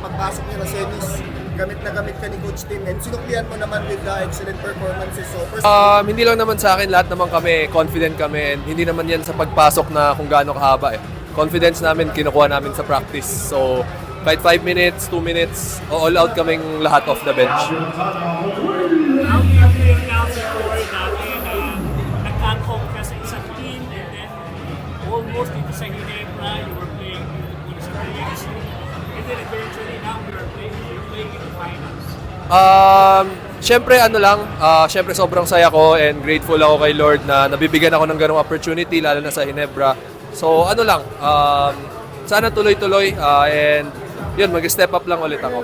pagpasok niyo na semis, gamit na gamit ka ni Coach Tim, and sinuklian mo naman with the excellent performances. So, first, Hindi lang naman sa akin, lahat naman kami, confident kami, and hindi naman yan sa pagpasok na kung gaano kahaba eh. Confidence namin, kinukuha namin sa practice. So, kahit 5 minutes, 2 minutes, all out kaming lahat off the bench. How do you feel now sa story natin na nagkakong ka sa isang team and then almost dito sa Ginebra, you were playing with the Spurs and then eventually now you're playing in the finals? Siyempre siyempre sobrang saya ko and grateful ako kay Lord na nabibigyan ako ng ganong opportunity lalo na sa Ginebra. So sana tuloy-tuloy and yun, mag-step up lang ulit ako.